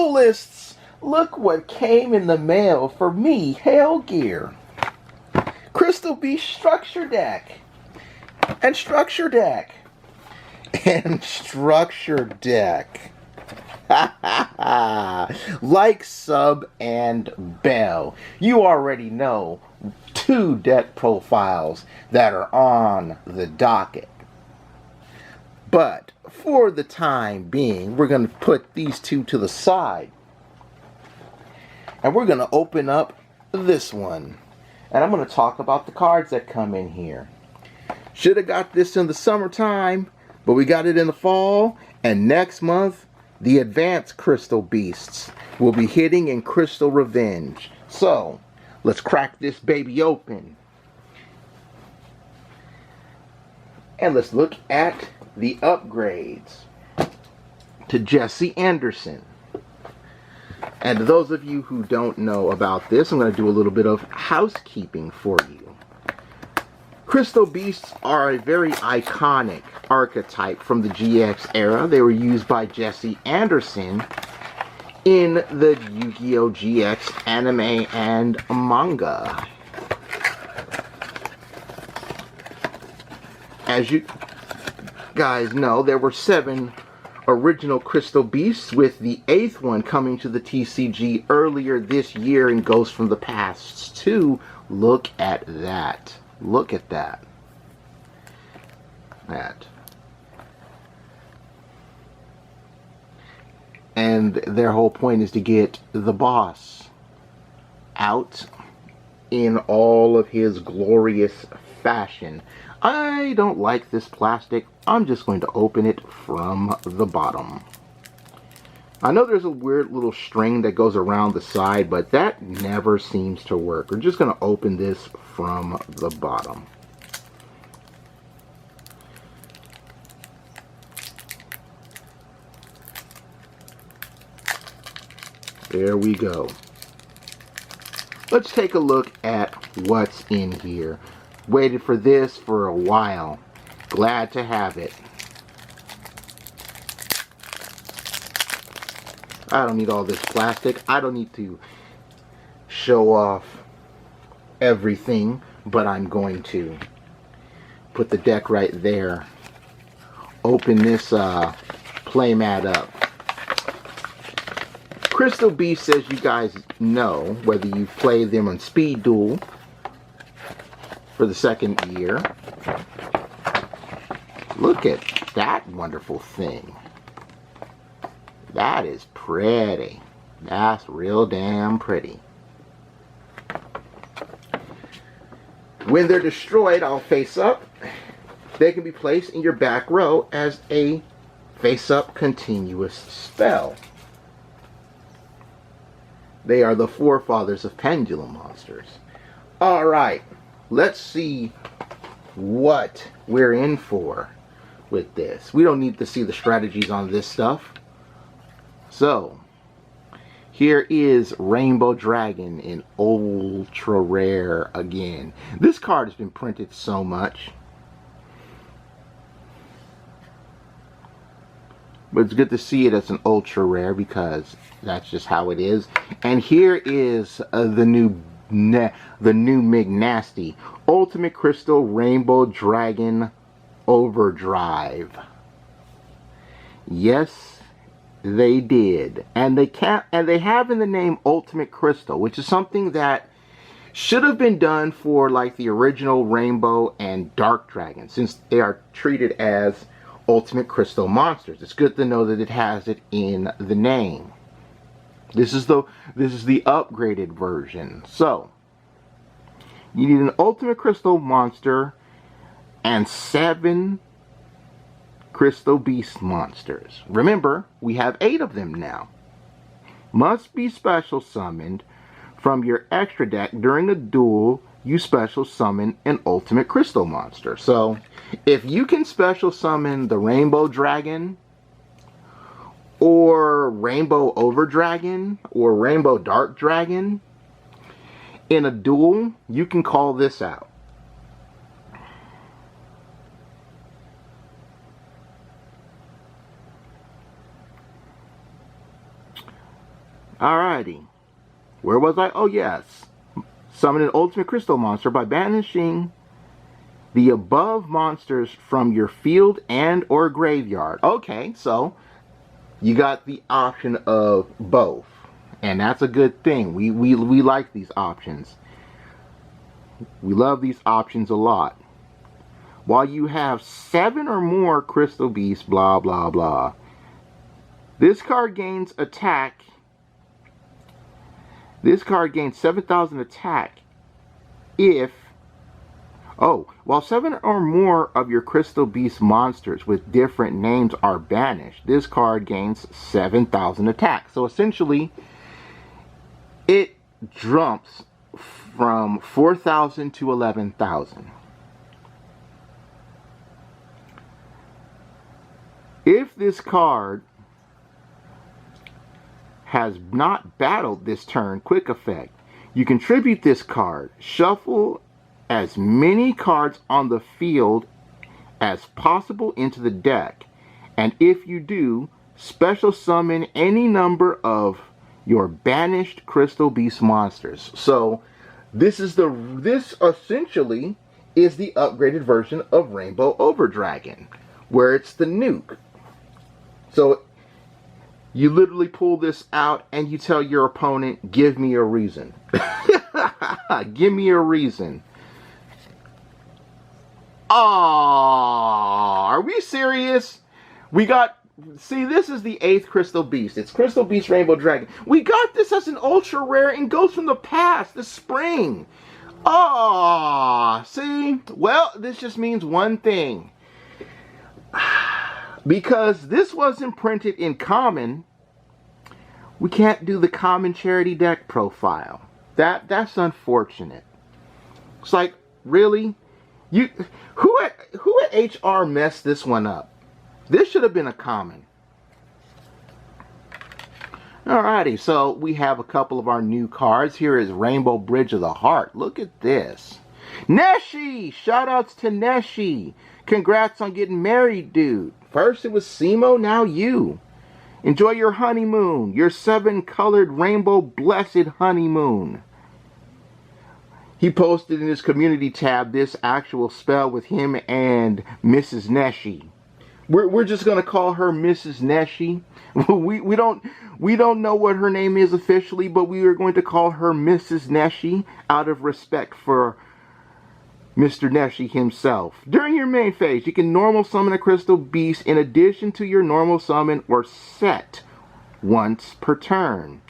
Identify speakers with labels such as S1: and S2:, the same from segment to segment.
S1: Duelists, look what came in the mail for me, Hail Gear. Crystal Beast Structure Deck. And Structure Deck. And Structure Deck. Like, sub, and bell. You already know 2 deck profiles that are on the docket. But for the time being, we're going to put these 2 to the side. And we're going to open up this one. And I'm going to talk about the cards that come in here. Should have got this in the summertime, but we got it in the fall. And next month, the Advanced Crystal Beasts will be hitting in Crystal Revenge. So, let's crack this baby open. And let's look at the upgrades to Jesse Anderson. And to those of you who don't know about this, I'm going to do a little bit of housekeeping for you. Crystal Beasts are a very iconic archetype from the GX era. They were used by Jesse Anderson in the Yu-Gi-Oh! GX anime and manga. As you guys know, there were 7 original Crystal Beasts, with the 8th one coming to the TCG earlier this year in Ghosts from the Past 2. Look at that. Look at that. And their whole point is to get the boss out in all of his glorious fashion. I don't like this plastic. I'm just going to open it from the bottom. I know there's a weird little string that goes around the side, but that never seems to work. We're just going to open this from the bottom. There we go. Let's take a look at what's in here. Waited for this for a while. Glad to have it. I don't need all this plastic. I don't need to show off everything, but I'm going to put the deck right there. Open this playmat up. Crystal Beasts, as you guys know, whether you play them on Speed Duel for the 2nd year. Look at that wonderful thing. That is pretty. That's real damn pretty. When they're destroyed, all face up. They can be placed in your back row as a face-up continuous spell. They are the forefathers of pendulum monsters. Alright, let's see what we're in for with this. We don't need to see the strategies on this stuff. So, here is Rainbow Dragon in ultra rare again. This card has been printed so much. But it's good to see it as an ultra rare because that's just how it is. And here is the new McNasty Ultimate Crystal Rainbow Dragon Overdrive. Yes, they did, and they have in the name Ultimate Crystal, which is something that should have been done for like the original Rainbow and Dark Dragon, since they are treated as Ultimate Crystal monsters. It's good to know that it has it in the name. This is the upgraded version. So you need an Ultimate Crystal monster and 7 Crystal Beast monsters. Remember, we have 8 of them now. Must be special summoned from your extra deck during a duel. You special summon an Ultimate Crystal monster. So, if you can special summon the Rainbow Dragon, or Rainbow Overdragon, or Rainbow Dark Dragon in a duel, you can call this out. Alrighty. Where was I? Oh, yes. Summon an ultimate crystal monster by banishing the above monsters from your field and or graveyard. Okay, so you got the option of both. And that's a good thing. We like these options. We love these options a lot. While you have 7 or more crystal beasts, blah, blah, blah. This card gains attack. This card gains 7,000 attack if... Oh, while 7 or more of your crystal beast monsters with different names are banished, this card gains 7,000 attack. So essentially, it jumps from 4,000 to 11,000. If this card has not battled this turn, quick effect, you contribute this card. Shuffle as many cards on the field as possible into the deck. And if you do, special summon any number of your banished crystal beast monsters. So this essentially is the upgraded version of Rainbow Overdragon, where it's the nuke. So you literally pull this out and you tell your opponent, give me a reason. Give me a reason. Oh, are we serious? We got, see, this is the 8th Crystal Beast. It's Crystal Beast Rainbow Dragon. We got this as an ultra rare and goes from the past, the spring. Oh, see? Well, this just means one thing. Because this wasn't printed in common, we can't do the common charity deck profile. That's unfortunate. It's like, really? Who at HR messed this one up? This should have been a common. Alrighty, so we have a couple of our new cards. Here is Rainbow Bridge of the Heart. Look at this. Neshi! Shoutouts to Neshi. Congrats on getting married, dude. First it was Simo, now you. Enjoy your honeymoon. Your 7-colored rainbow blessed honeymoon. He posted in his community tab this actual spell with him and Mrs. Neshi. We're just gonna call her Mrs. Neshi. We don't know what her name is officially, but we are going to call her Mrs. Neshi out of respect for Mr. Neshi himself. During your main phase, you can normal summon a crystal beast in addition to your normal summon or set once per turn.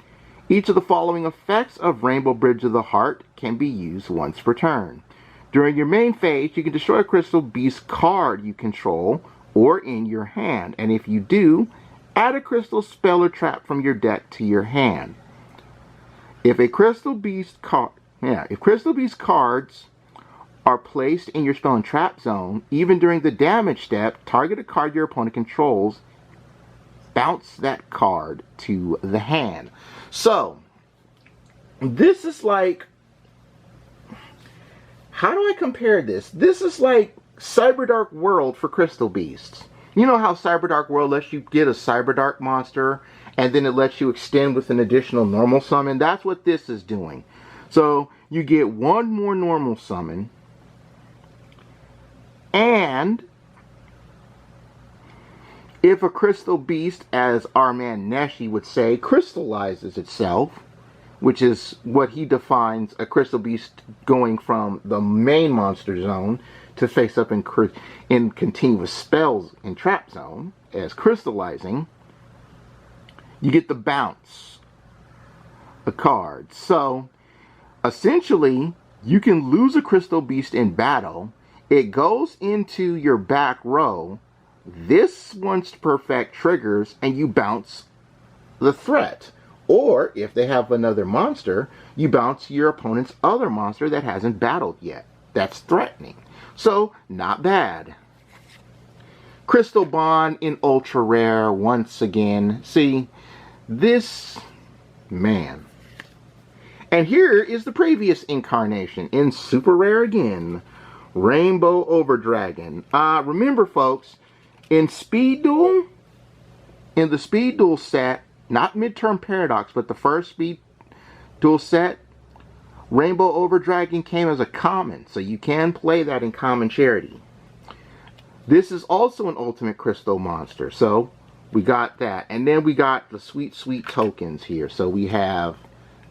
S1: Each of the following effects of Rainbow Bridge of the Heart can be used once per turn. During your main phase, you can destroy a crystal beast card you control or in your hand, and if you do, add a crystal spell or trap from your deck to your hand. If crystal beast cards are placed in your spell and trap zone, even during the damage step, target a card your opponent controls, bounce that card to the hand. So, this is like, how do I compare this? This is like Cyberdark World for Crystal Beasts. You know how Cyberdark World lets you get a Cyberdark monster, and then it lets you extend with an additional normal summon? That's what this is doing. So, you get one more normal summon, and if a crystal beast, as our man Neshi would say, crystallizes itself, which is what he defines a crystal beast going from the main monster zone to face up in continuous spells in trap zone as crystallizing, you get the bounce a card. So essentially, you can lose a crystal beast in battle. It goes into your back row. This once perfect triggers and you bounce the threat. Or if they have another monster, you bounce your opponent's other monster that hasn't battled yet. That's threatening. So, not bad. Crystal Bond in Ultra Rare once again. See, this, man. And here is the previous incarnation in Super Rare again. Rainbow Overdragon. Remember folks, in the Speed Duel set, not Midterm Paradox, but the first Speed Duel set, Rainbow Overdragon came as a common, so you can play that in common charity. This is also an Ultimate Crystal monster, so we got that. And then we got the sweet, sweet tokens here. So we have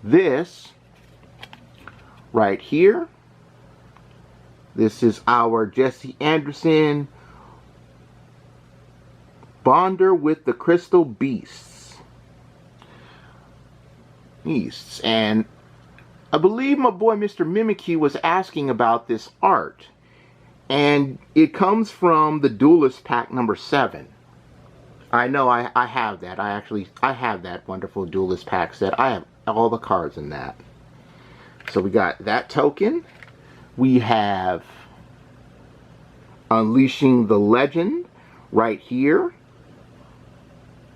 S1: this right here. This is our Jesse Anderson Bonder with the Crystal Beasts. And I believe my boy Mr. Mimikyu was asking about this art. And it comes from the Duelist Pack number 7. I know I have that. I have that wonderful Duelist Pack set. I have all the cards in that. So we got that token. We have Unleashing the Legend right here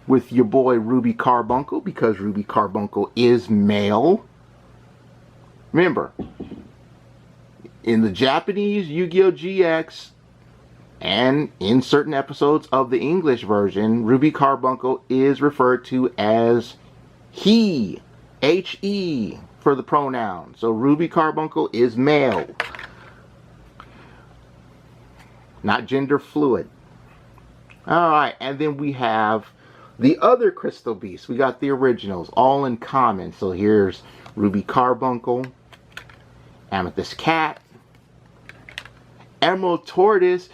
S1: with your boy Ruby Carbuncle, because Ruby Carbuncle is male. Remember, in the Japanese Yu-Gi-Oh! GX and in certain episodes of the English version, Ruby Carbuncle is referred to as he, H-E for the pronoun. So Ruby Carbuncle is male, not gender fluid. Alright, and then we have the other Crystal Beasts. We got the originals, all in common. So here's Ruby Carbuncle, Amethyst Cat, Emerald Tortoise.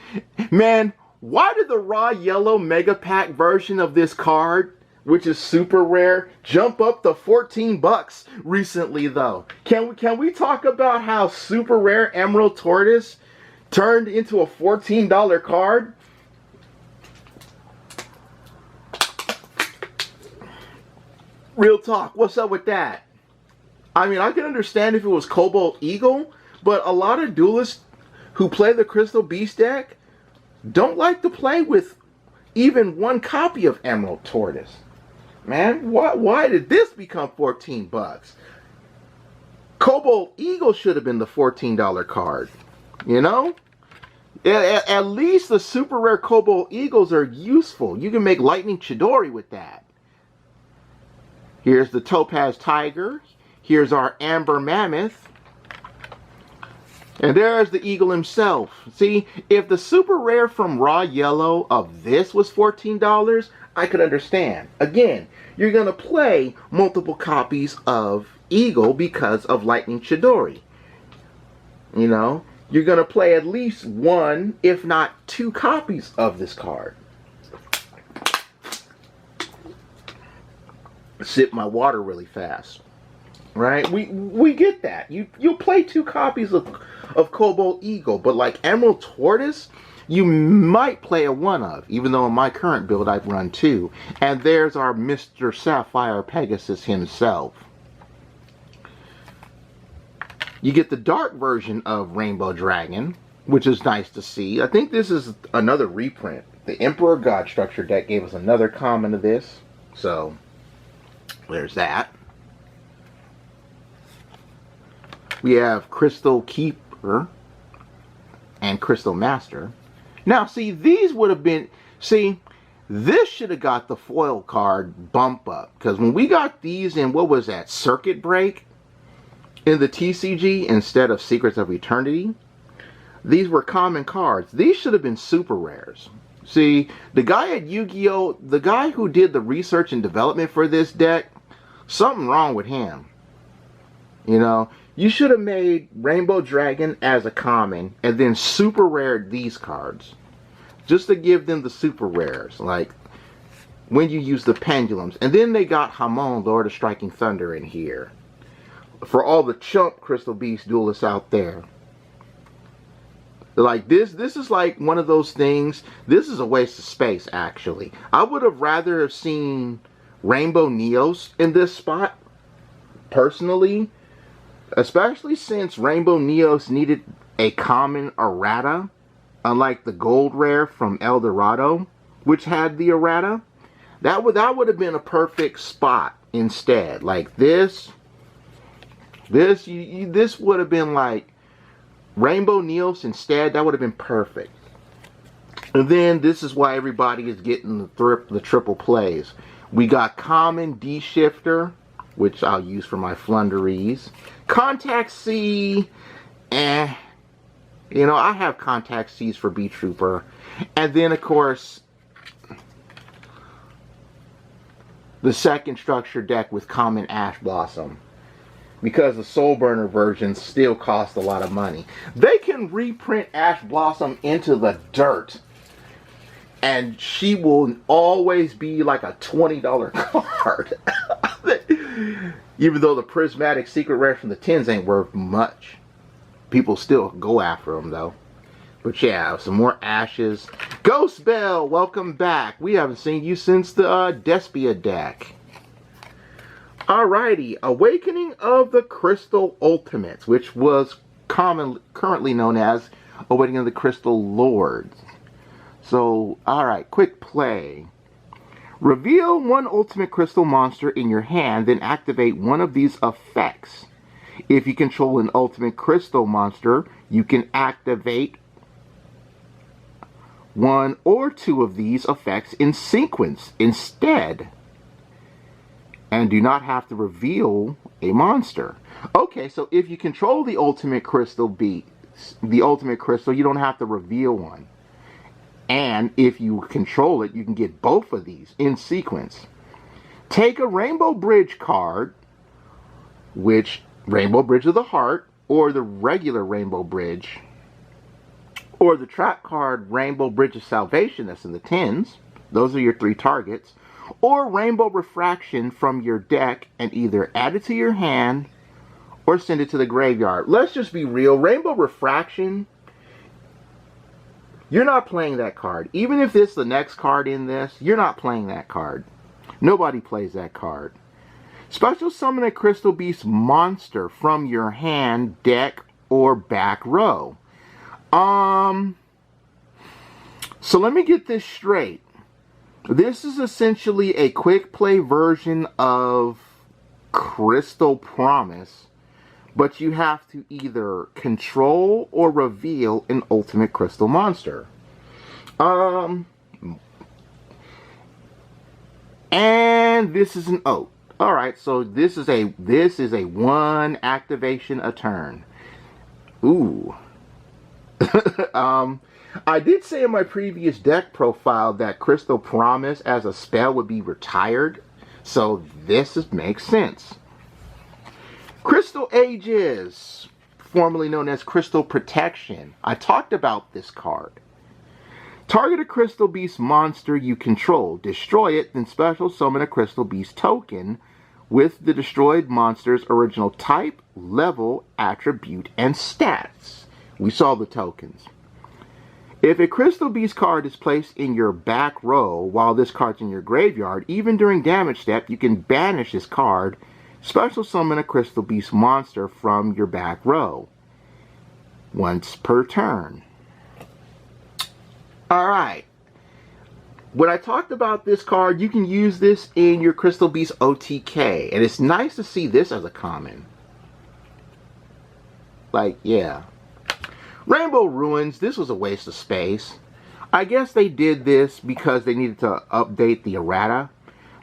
S1: Man, why did the raw yellow mega pack version of this card, which is super rare, jump up to 14 bucks recently though? Can we talk about how super rare Emerald Tortoise turned into a $14 card? Real talk, what's up with that? I mean, I can understand if it was Cobalt Eagle, but a lot of duelists who play the Crystal Beast deck don't like to play with even one copy of Emerald Tortoise. Man, why did this become 14 bucks? Cobalt Eagle should have been the $14 card, you know? At least the super rare Cobalt Eagles are useful. You can make Lightning Chidori with that. Here's the Topaz Tiger. Here's our Amber Mammoth. And there's the Eagle himself. See, if the super rare from Raw Yellow of this was $14, I could understand. Again, you're going to play multiple copies of Eagle because of Lightning Chidori. You know, you're going to play at least one, if not two copies of this card. Sip my water really fast. Right? We get that. You'll play two copies of Cobalt Eagle, but like Emerald Tortoise, you might play a one of, even though in my current build I've run two. And there's our Mr. Sapphire Pegasus himself. You get the dark version of Rainbow Dragon, which is nice to see. I think this is another reprint. The Emperor God Structure deck gave us another common of this. So, there's that. We have Crystal Keeper and Crystal Master. Now, see, these would have been... See, this should have got the foil card bump up. Because when we got these in, what was that, Circuit Break? In the TCG instead of Secrets of Eternity, these were common cards. These should have been super rares. See, the guy at Yu-Gi-Oh! The guy who did the research and development for this deck, something wrong with him. You know, you should have made Rainbow Dragon as a common and then super rared these cards. Just to give them the super rares, like when you use the pendulums. And then they got Hamon, Lord of Striking Thunder, in here. For all the chump Crystal Beast duelists out there. Like this is like one of those things. This is a waste of space, actually. I would have rather have seen Rainbow Neos in this spot, personally. Especially since Rainbow Neos needed a common errata, unlike the gold rare from El Dorado, which had the errata. That would have been a perfect spot instead. Like this would have been like Rainbow Neos instead. That would have been perfect. And then this is why everybody is getting the triple plays. We got Common D-Shifter, which I'll use for my Flunderies. Contact C, you know, I have Contact C's for B-Trooper. And then, of course, the second structure deck with Common Ash Blossom. Because the Soul Burner versions still cost a lot of money. They can reprint Ash Blossom into the dirt, and she will always be like a $20 card. Even though the Prismatic Secret Rare from the 10s ain't worth much. People still go after them though. But yeah, some more Ashes. Ghost Bell, welcome back. We haven't seen you since the Despia deck. Alrighty, Awakening of the Crystal Ultimates, which was currently known as Awakening of the Crystal Lords. So, alright, quick play. Reveal one Ultimate Crystal monster in your hand, then activate one of these effects. If you control an Ultimate Crystal monster, you can activate one or two of these effects in sequence instead, and do not have to reveal a monster. Okay, so if you control the Ultimate Crystal you don't have to reveal one. And if you control it, you can get both of these in sequence. Take a Rainbow Bridge card, which Rainbow Bridge of the Heart, or the regular Rainbow Bridge, or the trap card Rainbow Bridge of Salvation that's in the 10s. Those are your three targets. Or Rainbow Refraction from your deck and either add it to your hand or send it to the graveyard. Let's just be real. Rainbow Refraction, you're not playing that card. Even if it's the next card in this, you're not playing that card. Nobody plays that card. Special summon a Crystal Beast monster from your hand, deck, or back row. So let me get this straight. This is essentially a quick play version of Crystal Promise, but you have to either control or reveal an Ultimate Crystal monster. And this is an oath. Alright, so this is a one activation a turn. Ooh. I did say in my previous deck profile that Crystal Promise as a spell would be retired, so this makes sense. Crystal Aegis, formerly known as Crystal Protection. I talked about this card. Target a Crystal Beast monster you control. Destroy it, then special summon a Crystal Beast token with the destroyed monster's original type, level, attribute, and stats. We saw the tokens. If a Crystal Beast card is placed in your back row while this card's in your graveyard, even during damage step, you can banish this card, special summon a Crystal Beast monster from your back row. Once per turn. Alright. When I talked about this card, you can use this in your Crystal Beast OTK. And it's nice to see this as a common. Like, yeah. Rainbow Ruins, this was a waste of space. I guess they did this because they needed to update the errata.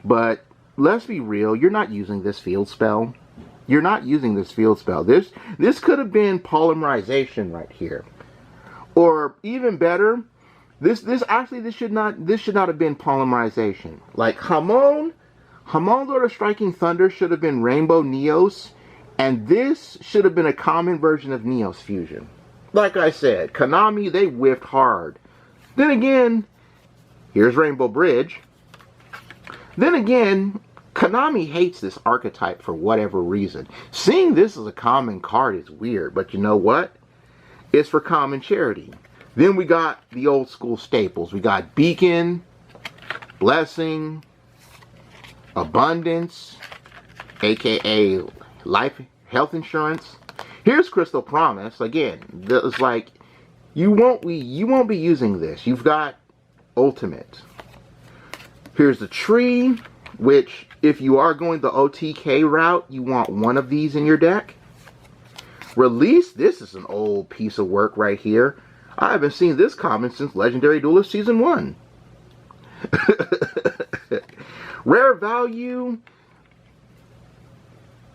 S1: But let's be real, you're not using this field spell. You're not using this field spell. This could have been polymerization right here. Or even better, this should not have been polymerization. Like Hamon Lord of Striking Thunder should have been Rainbow Neos, and this should have been a common version of Neos Fusion. Like I said, Konami, they whiffed hard. Then again, here's Rainbow Bridge. Then again, Konami hates this archetype for whatever reason. Seeing this as a common card is weird, but you know what? It's for common charity. Then we got the old school staples. We got Beacon, Blessing, Abundance, aka health insurance. Here's Crystal Promise. Again, it's like you won't be using this. You've got Ultimate. Here's the Tree, which if you are going the OTK route, you want one of these in your deck. Release. This is an old piece of work right here. I haven't seen this common since Legendary Duelist Season 1. Rare value,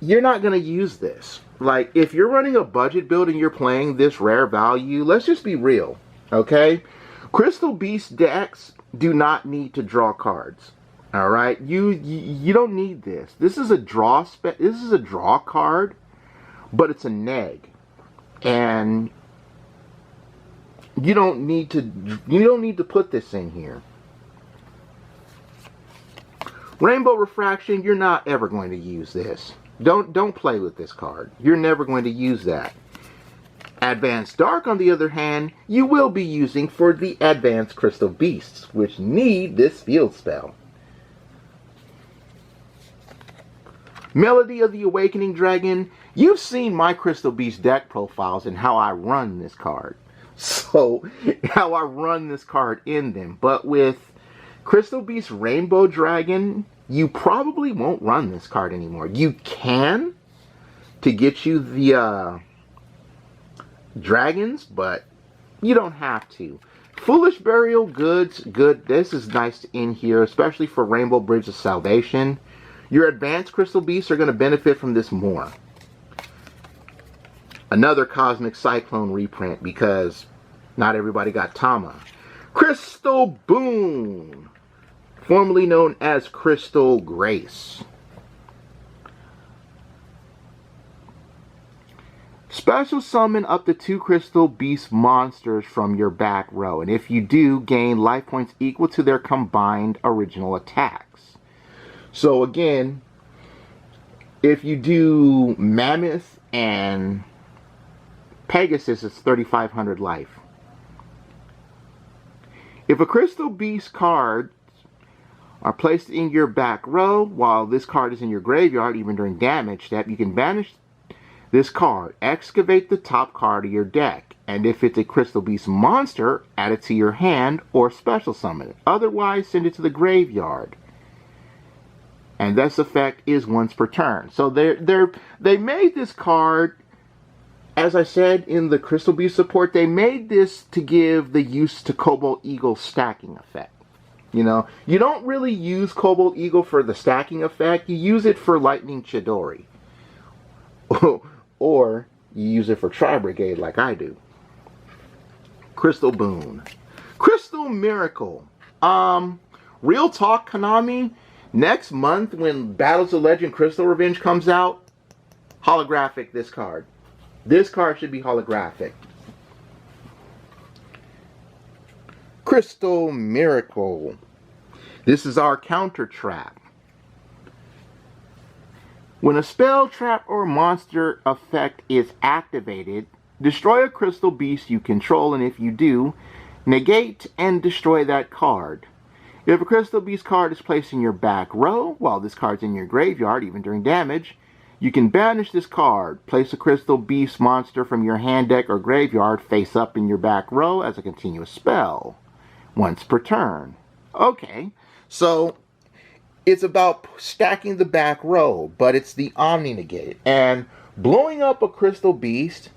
S1: you're not going to use this. Like, if you're running a budget build and you're playing this rare value, let's just be real, okay? Crystal Beast decks do not need to draw cards. All right, you don't need this. This is a draw This is a draw card, but it's a neg, and you don't need to put this in here. Rainbow Refraction, you're not ever going to use this. Don't play with this card. You're never going to use that. Advanced Dark, on the other hand, you will be using for the Advanced Crystal Beasts, which need this field spell. Melody of the Awakening Dragon, you've seen my Crystal Beast deck profiles and how I run this card. So, how I run this card in them. But with Crystal Beast Rainbow Dragon, you probably won't run this card anymore. You can to get you the dragons, but you don't have to. Foolish Burial, good. This is nice in here, especially for Rainbow Bridge of Salvation. Your advanced Crystal Beasts are going to benefit from this more. Another Cosmic Cyclone reprint, because not everybody got Tama. Crystal Boon, formerly known as Crystal Grace. Special summon up to 2 Crystal Beast monsters from your back row, and if you do, gain life points equal to their combined original attacks. So again, if you do Mammoth and Pegasus, it's 3,500 life. If a Crystal Beast card are placed in your back row while this card is in your graveyard, even during damage step, you can banish this card, excavate the top card of your deck, and if it's a Crystal Beast monster, add it to your hand or special summon it. Otherwise, send it to the graveyard. And this effect is once per turn. So they made this card, as I said in the Crystal Beast support, they made this to give the use to Cobalt Eagle stacking effect. You know, you don't really use Cobalt Eagle for the stacking effect. You use it for Lightning Chidori. Or you use it for Tri-Brigade like I do. Crystal Boon. Crystal Miracle. Real talk, Konami, next month when Battles of Legend Crystal Revenge comes out, holographic this card. This card should be holographic. Crystal Miracle. This is our counter trap. When a spell, trap, or monster effect is activated, destroy a Crystal Beast you control, and if you do, negate and destroy that card. If a Crystal Beast card is placed in your back row, while this card's in your graveyard, even during damage, you can banish this card. Place a Crystal Beast monster from your hand, deck, or graveyard face up in your back row as a continuous spell, once per turn. Okay, so it's about stacking the back row, but it's the Omni Negate. And blowing up a Crystal Beast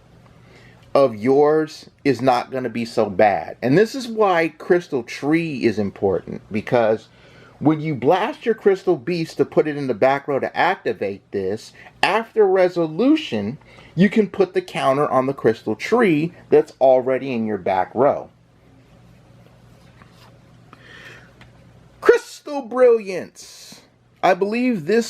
S1: of yours is not going to be so bad. And this is why Crystal Tree is important, because when you blast your Crystal Beast to put it in the back row to activate this, after resolution, you can put the counter on the Crystal Tree that's already in your back row. Crystal Brilliance. I believe they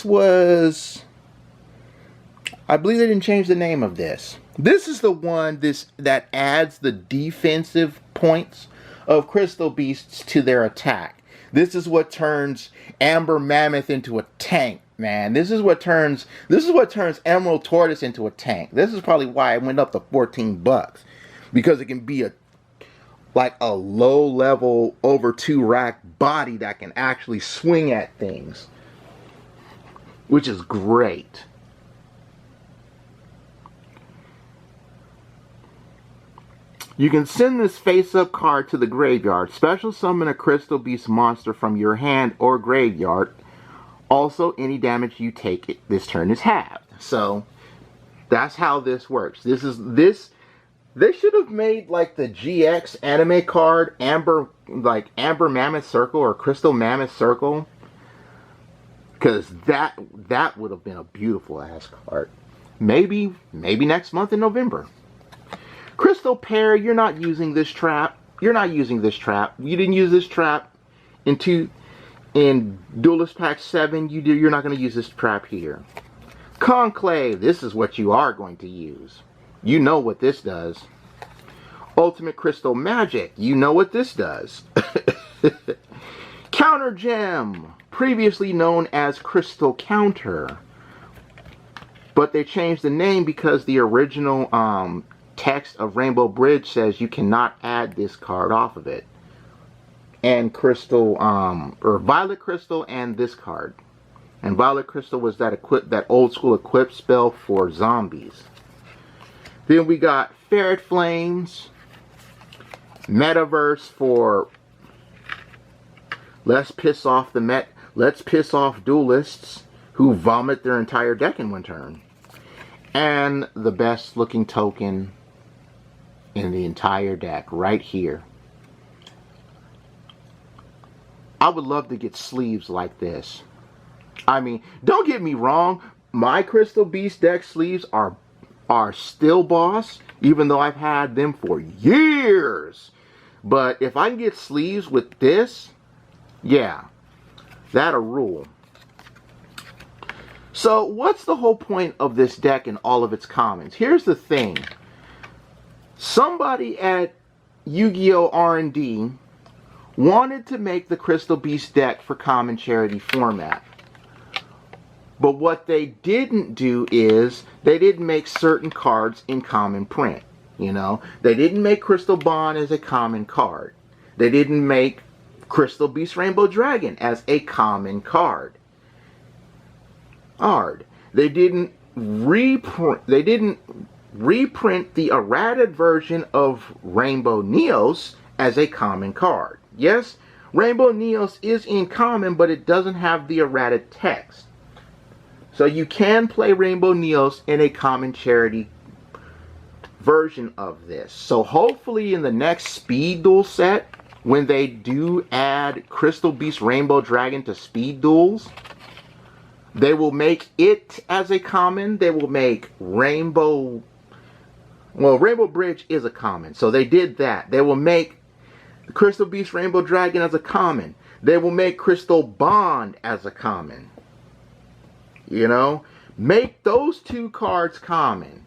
S1: didn't change the name of this. This is the one that adds the defensive points of Crystal Beasts to their attack. This is what turns Amber Mammoth into a tank, man. This is what turns Emerald Tortoise into a tank. This is probably why it went up to $14, because it can be like a low level over 2 rack body that can actually swing at things, which is great. You can send this face-up card to the graveyard. Special summon a Crystal Beast monster from your hand or graveyard. Also, any damage you take this turn is halved. So, that's how this works. They should have made like the GX anime card, Amber Mammoth Circle or Crystal Mammoth Circle. Because that would have been a beautiful ass card. Maybe next month in November. Crystal Pair, you're not using this trap. You're not using this trap. You didn't use this trap in Duelist Pack 7. You're not going to use this trap here. Conclave, this is what you are going to use. You know what this does. Ultimate Crystal Magic, you know what this does. Counter Gem, previously known as Crystal Counter. But they changed the name because the original text of Rainbow Bridge says you cannot add this card off of it. And Crystal, or Violet Crystal and this card. And Violet Crystal was that old school equip spell for zombies. Then we got Ferret Flames, Metaverse for let's piss off duelists who vomit their entire deck in one turn. And the best looking token in the entire deck right here. I would love to get sleeves like this. I mean, don't get me wrong, my Crystal Beast deck sleeves are still boss, even though I've had them for years. But if I can get sleeves with this, yeah, that'll rule. So what's the whole point of this deck and all of its commons? Here's the thing. Somebody at Yu-Gi-Oh! R&D wanted to make the Crystal Beast deck for common charity format. But what they didn't do is they didn't make certain cards in common print. You know, they didn't make Crystal Bond as a common card. They didn't make Crystal Beast Rainbow Dragon as a common card. They didn't reprint the errated version of Rainbow Neos as a common card. Yes, Rainbow Neos is in common, but it doesn't have the errated text. So you can play Rainbow Neos in a common charity version of this. So hopefully in the next Speed Duel set, when they do add Crystal Beast Rainbow Dragon to Speed Duels, they will make it as a common. They will make Rainbow... Well, Rainbow Bridge is a common, so they did that. They will make Crystal Beast Rainbow Dragon as a common. They will make Crystal Bond as a common. You know? Make those two cards common.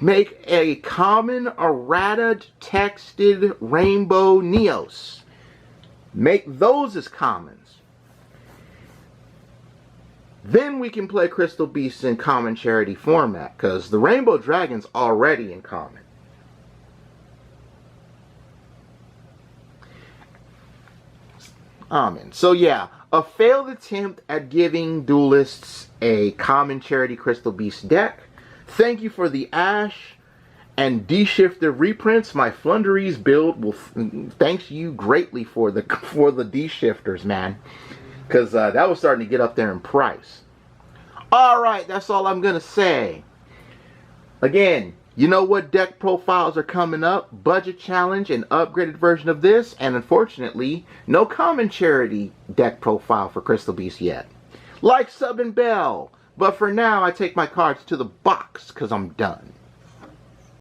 S1: Make a common errata texted Rainbow Neos. Make those as commons. Then we can play Crystal Beasts in common charity format, because the Rainbow Dragon's already in common. So yeah, a failed attempt at giving duelists a common charity Crystal Beast deck. Thank you for the Ash and D-Shifter reprints. My Flunderies build will thanks you greatly for the D-Shifters, man. Because that was starting to get up there in price. Alright, that's all I'm going to say. Again, you know what deck profiles are coming up? Budget Challenge, an upgraded version of this. And unfortunately, no common charity deck profile for Crystal Beast yet. Like, sub, and bell. But for now, I take my cards to the box because I'm done.